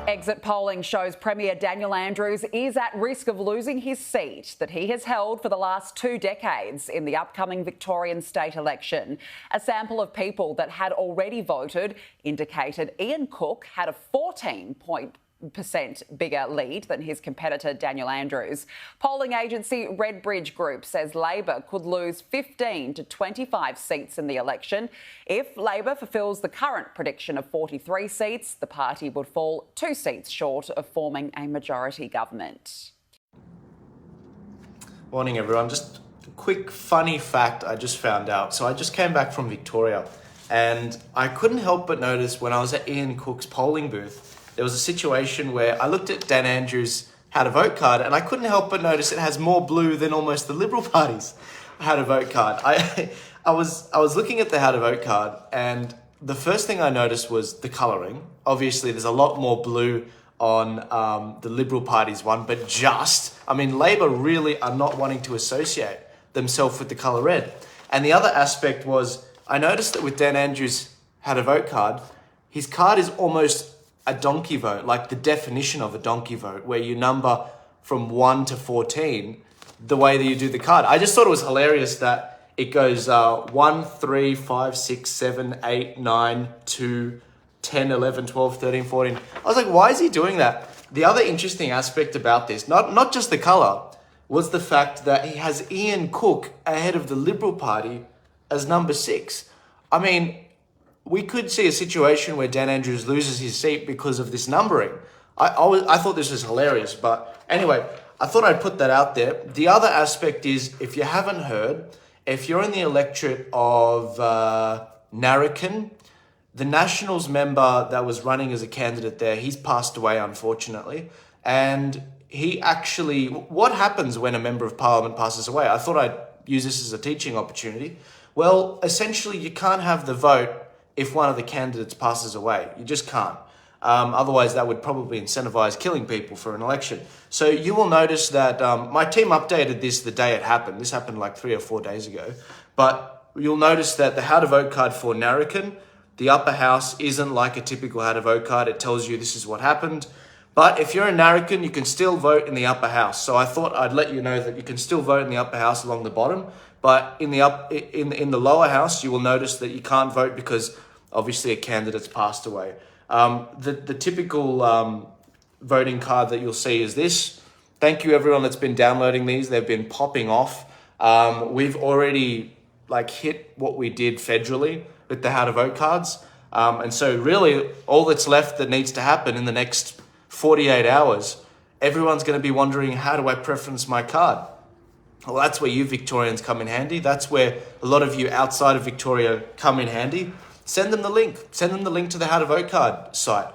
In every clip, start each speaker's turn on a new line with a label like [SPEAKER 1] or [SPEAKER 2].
[SPEAKER 1] Exit polling shows Premier Daniel Andrews is at risk of losing his seat that he has held for the last 2 decades in the upcoming Victorian state election. A sample of people that had already voted indicated Ian Cook had a 14% bigger lead than his competitor Daniel Andrews. Polling agency Redbridge Group says Labor could lose 15 to 25 seats in the election. If Labor fulfills the current prediction of 43 seats, the party would fall 2 seats short of forming a majority government.
[SPEAKER 2] Morning everyone, just a quick funny fact I just found out. So I just came back from Victoria and I couldn't help but notice when I was at Ian Cook's polling booth, there was a situation where I looked at Dan Andrews' how to vote card and I couldn't help but notice it has more blue than almost the Liberal Party's how to vote card. I was looking at the how to vote card and the first thing I noticed was the colouring. Obviously there's a lot more blue on the Liberal Party's one, but Labor really are not wanting to associate themselves with the colour red. And the other aspect was I noticed that with Dan Andrews' how to vote card, his card is almost a donkey vote, like the definition of a donkey vote, where you number from 1 to 14 the way that you do the card. I just thought it was hilarious that it goes 1, 3, 5, 6, 7, 8, 9, 2, 10, 11, 12, 13, 14. I was like, why is he doing that? The other interesting aspect about this, not just the colour, was the fact that he has Ian Cook ahead of the Liberal Party as number 6. I mean, we could see a situation where Dan Andrews loses his seat because of this numbering. I thought this was hilarious, but anyway, I thought I'd put that out there. The other aspect is, if you haven't heard, if you're in the electorate of Narrabeen, the Nationals member that was running as a candidate there, he's passed away, unfortunately. And what happens when a member of parliament passes away? I thought I'd use this as a teaching opportunity. Well, essentially, you can't have the vote if one of the candidates passes away. You just can't. Otherwise, that would probably incentivize killing people for an election. So you will notice that my team updated this the day it happened. This happened like 3 or 4 days ago. But you'll notice that the how to vote card for Narrabeen, the upper house isn't like a typical how to vote card. It tells you this is what happened. But if you're in Narrabeen, you can still vote in the upper house. So I thought I'd let you know that you can still vote in the upper house along the bottom. But in the lower house, you will notice that you can't vote because obviously a candidate's passed away. The typical voting card that you'll see is this. Thank you everyone that's been downloading these. They've been popping off. We've already hit what we did federally with the how to vote cards. And so really all that's left that needs to happen in the next 48 hours, everyone's going to be wondering, how do I preference my card? Well, that's where you Victorians come in handy. That's where a lot of you outside of Victoria come in handy. Send them the link. Send them the link to the How to Vote card site.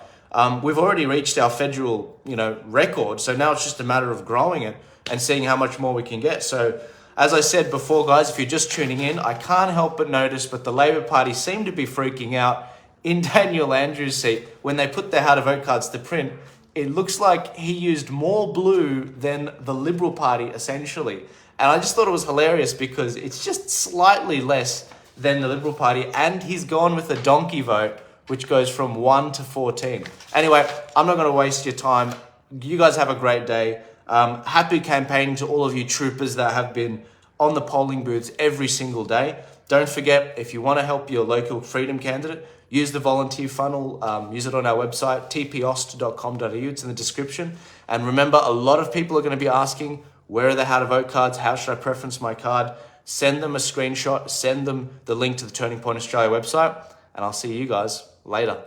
[SPEAKER 2] We've already reached our federal, record. So now it's just a matter of growing it and seeing how much more we can get. So as I said before, guys, if you're just tuning in, I can't help but notice, but the Labor Party seem to be freaking out in Daniel Andrews' seat when they put their How to Vote cards to print. It looks like he used more blue than the Liberal Party, essentially. And I just thought it was hilarious because it's just slightly less than the Liberal Party, and he's gone with a donkey vote, which goes from 1 to 14. Anyway, I'm not going to waste your time. You guys have a great day. Happy campaigning to all of you troopers that have been on the polling booths every single day. Don't forget, if you want to help your local Freedom candidate, use the volunteer funnel. Use it on our website, tpost.com.au. It's in the description. And remember, a lot of people are going to be asking, where are the how to vote cards? How should I preference my card? Send them a screenshot, send them the link to the Turning Point Australia website, and I'll see you guys later.